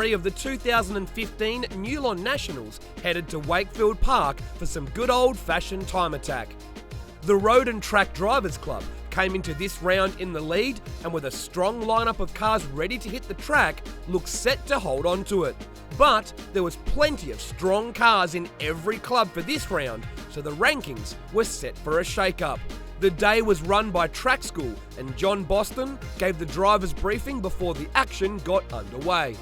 3 of the 2015 Nulon Nationals headed to Wakefield Park for some good old-fashioned time attack. The Road and Track Drivers Club came into this round in the lead, and with a strong lineup of cars ready to hit the track, looked set to hold on to it. But there was plenty of strong cars in every club for this round, so the rankings were set for a shake-up. The day was run by Track School, and John Boston gave the drivers briefing before the action got underway.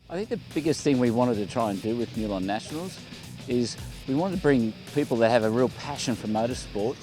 I think the biggest thing we wanted to try and do with Nulon Nationals is we wanted to bring people that have a real passion for motorsport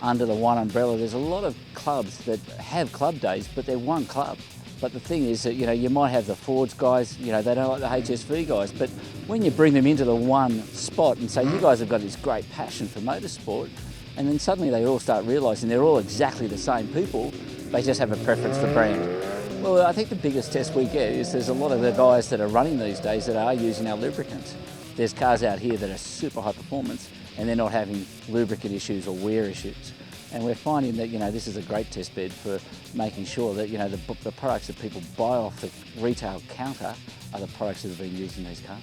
under the one umbrella. There's a lot of clubs that have club days, but they're one club. But the thing is that, you might have the Fords guys, they don't like the HSV guys, but when you bring them into the one spot and say, you guys have got this great passion for motorsport, and then suddenly they all start realising they're all exactly the same people, they just have a preference for brand. Well, I think the biggest test we get is there's a lot of the guys that are running these days that are using our lubricants. There's cars out here that are super high performance and they're not having lubricant issues or wear issues. And we're finding that, this is a great test bed for making sure that, the products that people buy off the retail counter are the products that have been used in these cars.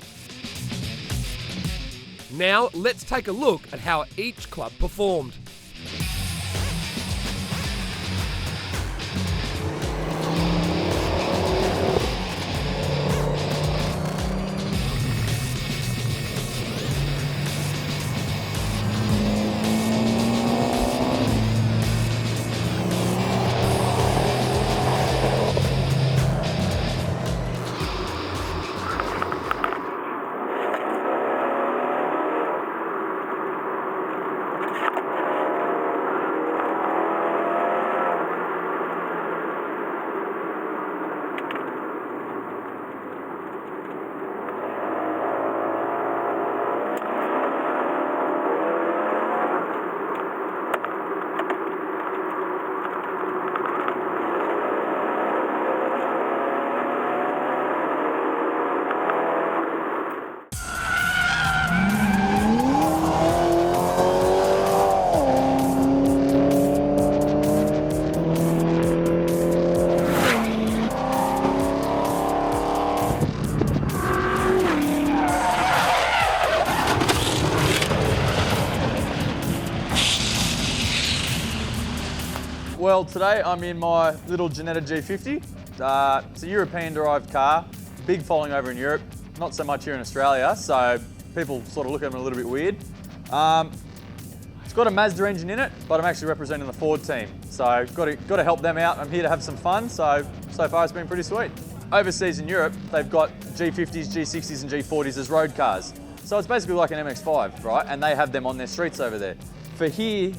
Now, let's take a look at how each club performed. Well, today I'm in my little Ginetta G50. It's a European-derived car, big following over in Europe, not so much here in Australia, so people sort of look at them a little bit weird. It's got a Mazda engine in it, but I'm actually representing the Ford team, so got to help them out. I'm here to have some fun, so far it's been pretty sweet. Overseas in Europe, they've got G50s, G60s and G40s as road cars. So it's basically like an MX-5, right? And they have them on their streets over there. For here,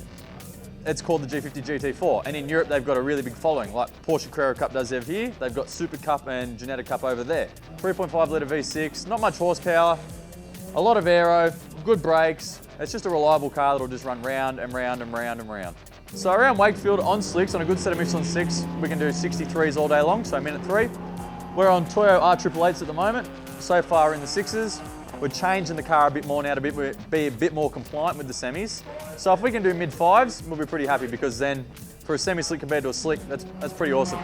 it's called the G50 GT4, and in Europe they've got a really big following, like Porsche Carrera Cup does over here. They've got Super Cup and Ginetta Cup over there. 3.5 litre V6, not much horsepower, a lot of aero, good brakes. It's just a reliable car that'll just run round and round and round and round. So around Wakefield on slicks, on a good set of Michelin 6, we can do 63s all day long, so minute 3. We're on Toyo R888s at the moment, so far in the 6s. We're changing the car a bit more now to be a bit more compliant with the semis. So if we can do mid-5s, we'll be pretty happy, because then for a semi-slick compared to a slick, that's pretty awesome.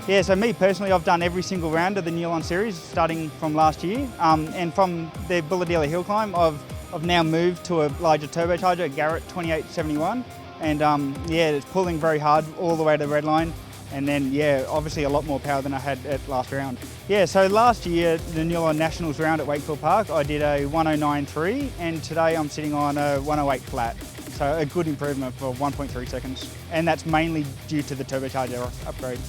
Yeah, so me personally, I've done every single round of the Nulon series starting from last year. And from the Bulladila Hill Climb, I've now moved to a larger turbocharger, a Garrett 2871. And yeah, it's pulling very hard all the way to the red line. And then, yeah, obviously a lot more power than I had at last round. Yeah, so last year, the Nulon Nationals round at Wakefield Park, I did a 109.3, and today I'm sitting on a 108 flat. So a good improvement for 1.3 seconds. And that's mainly due to the turbocharger upgrade.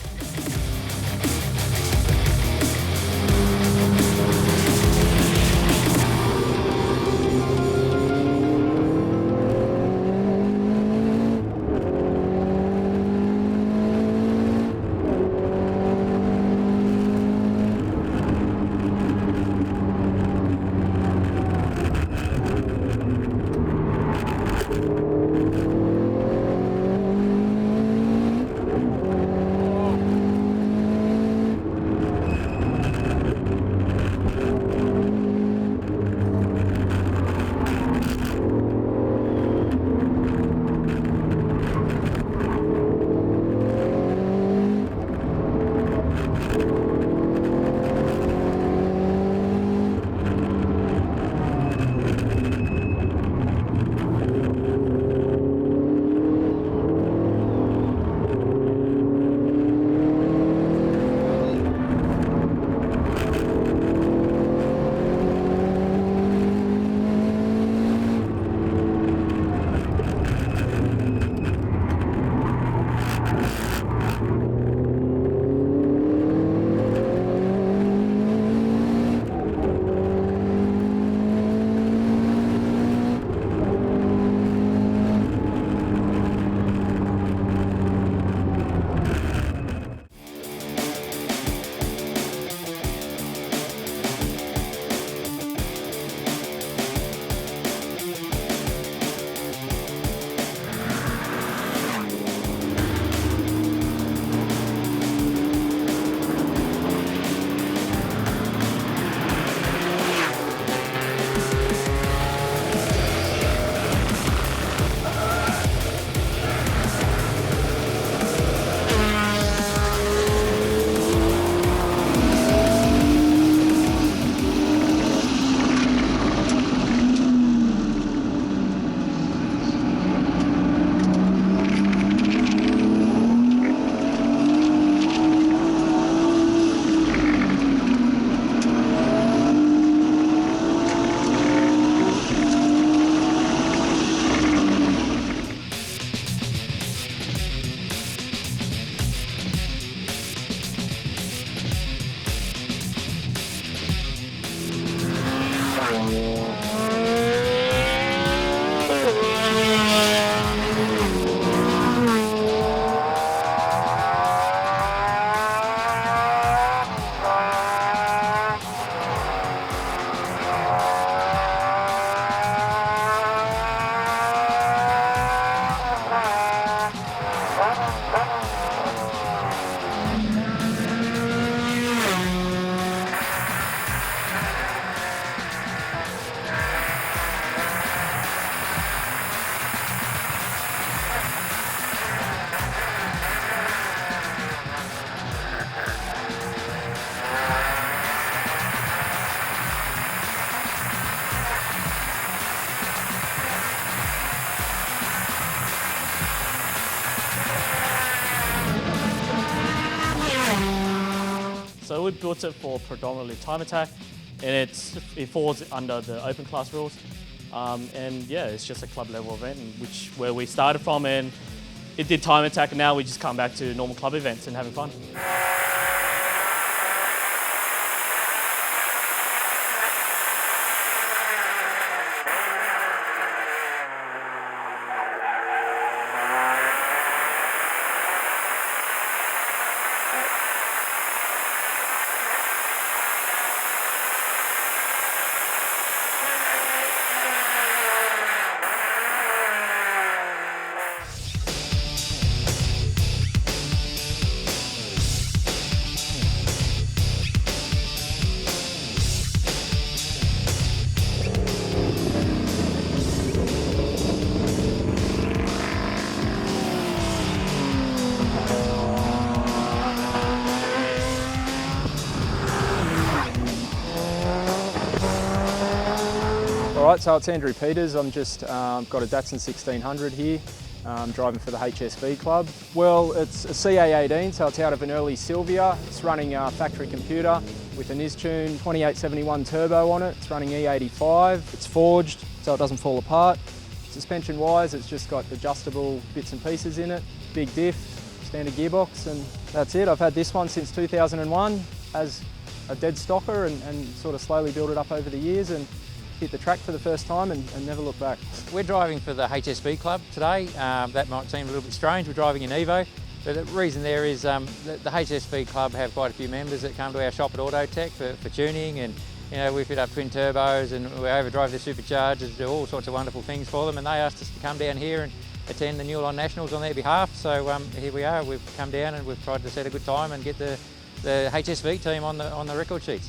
So we built it for predominantly time attack, and it falls under the open class rules. And yeah, it's just a club level event, where we started from, and it did time attack, and now we just come back to normal club events and having fun. Right, so it's Andrew Peters. I'm just got a Datsun 1600 here, driving for the HSV Club. Well, it's a CA18, so it's out of an early Silvia. It's running a factory computer with an Istune 2871 turbo on it. It's running E85. It's forged, so it doesn't fall apart. Suspension-wise, it's just got adjustable bits and pieces in it. Big diff, standard gearbox, and that's it. I've had this one since 2001 as a dead stocker and sort of slowly built it up over the years and hit the track for the first time and never looked back. We're driving for the HSV Club today. That might seem a little bit strange, we're driving an Evo, but the reason there is the HSV Club have quite a few members that come to our shop at Autotech for tuning, and you know, we fit up twin turbos and we overdrive the superchargers, do all sorts of wonderful things for them, and they asked us to come down here and attend the Nulon Nationals on their behalf. So here we are, we've come down and we've tried to set a good time and get the HSV team on the record sheets.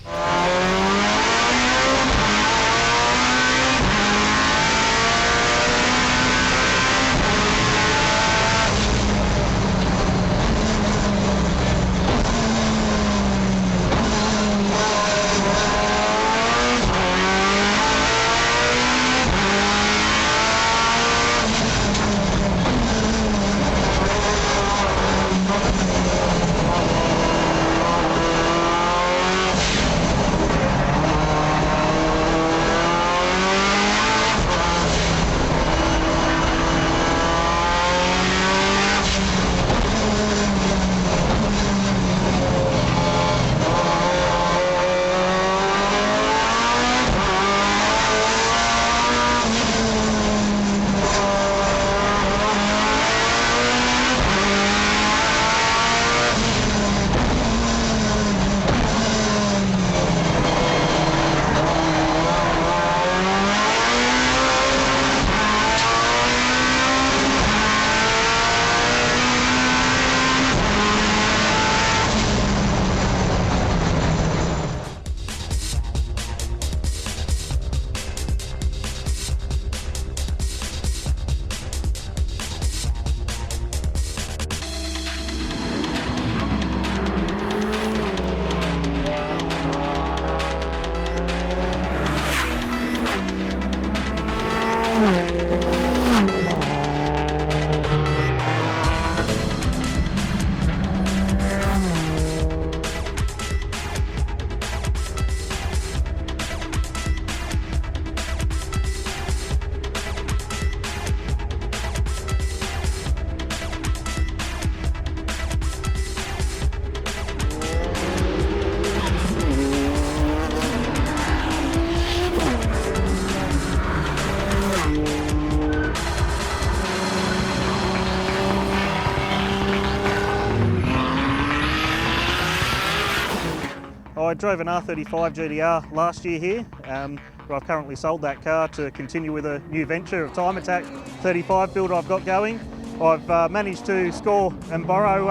I drove an R34 GTR last year here, but I've currently sold that car to continue with a new venture of Time Attack 35 build I've got going. I've managed to score and borrow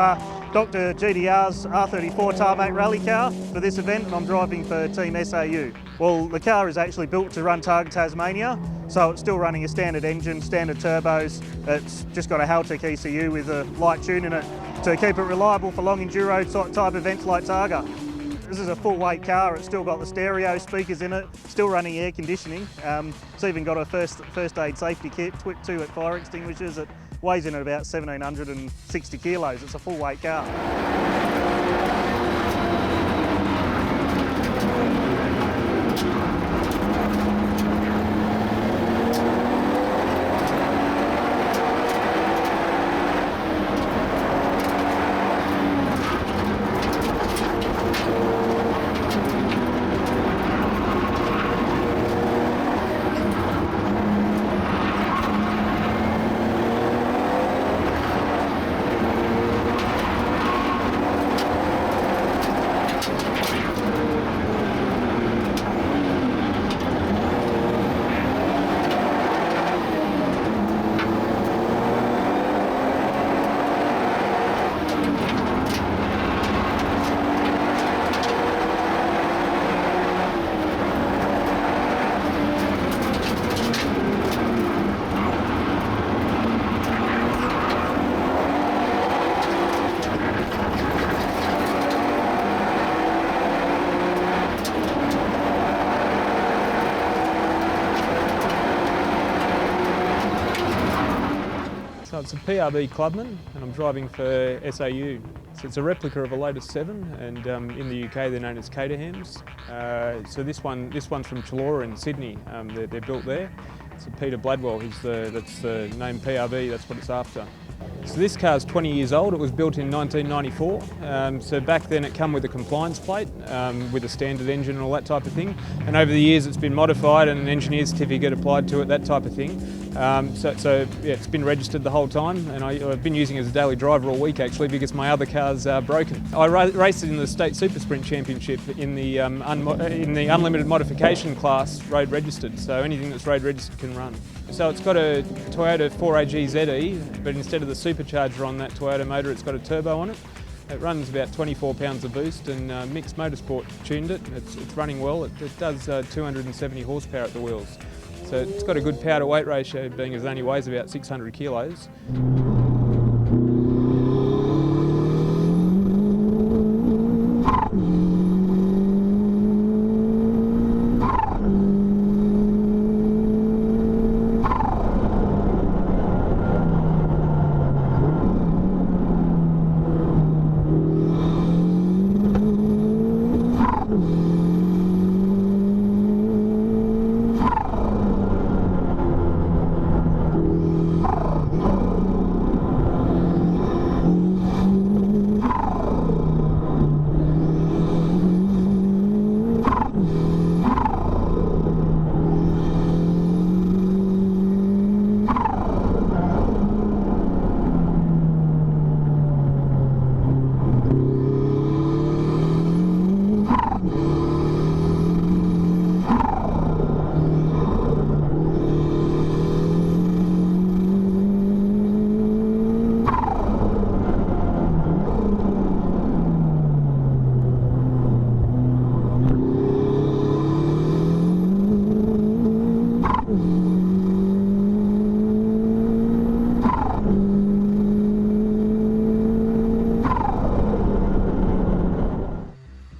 Dr. GDR's R34 Tarmac rally car for this event, and I'm driving for Team SAU. Well, the car is actually built to run Targa Tasmania, so it's still running a standard engine, standard turbos. It's just got a Haltech ECU with a light tune in it to keep it reliable for long enduro type events like Targa. This is a full weight car. It's still got the stereo speakers in it, still running air conditioning. It's even got a first aid safety kit, 2 fire extinguishers. It weighs in at about 1,760 kilos. It's a full weight car. It's a PRB Clubman, and I'm driving for SAU. So it's a replica of a Lotus 7, and in the UK they're known as Caterhams. So this one's from Chullora in Sydney. They're built there. So Peter Bladwell, that's the name PRB, that's what it's after. So this car's 20 years old. It was built in 1994. So back then it came with a compliance plate with a standard engine and all that type of thing. And over the years it's been modified and an engineer's certificate applied to it, that type of thing. So yeah, it's been registered the whole time, and I've been using it as a daily driver all week actually because my other car's broken. I raced it in the State Super Sprint Championship in the unlimited modification class, road registered. So anything that's road registered can run. So it's got a Toyota 4AG ZE, but instead of the supercharger on that Toyota motor, it's got a turbo on it. It runs about 24 pounds of boost, and Mixed Motorsport tuned it. It's running well. It does 270 horsepower at the wheels. So it's got a good power to weight ratio, being as it only weighs about 600 kilos.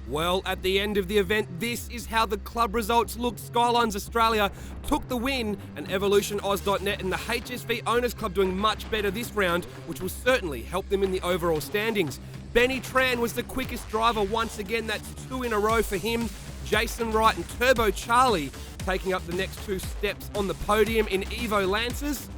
Well, at the end of the event, this is how the club results looked. Skylines Australia took the win, and EvolutionOz.net and the HSV Owners Club doing much better this round, which will certainly help them in the overall standings. Benny Tran was the quickest driver once again. That's 2 in a row for him. Jason Wright and Turbo Charlie taking up the next 2 steps on the podium in Evo Lancers.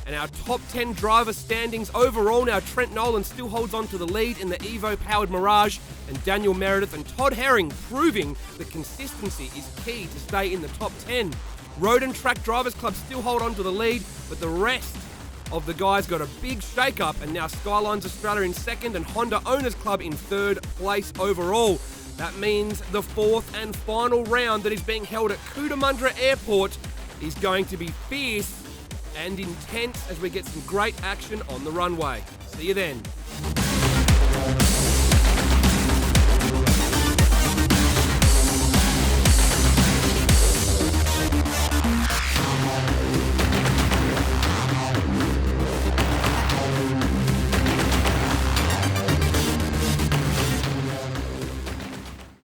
And our top 10 driver standings overall, now Trent Nolan still holds on to the lead in the Evo-powered Mirage, and Daniel Meredith and Todd Herring proving that consistency is key to stay in the top 10. Road and Track Drivers Club still hold on to the lead, but the rest of the guys got a big shake-up, and now Skylines Australia in second and Honda Owners Club in third place overall. That means the 4th and final round that is being held at Cootamundra Airport is going to be fierce and intense as we get some great action on the runway. See you then.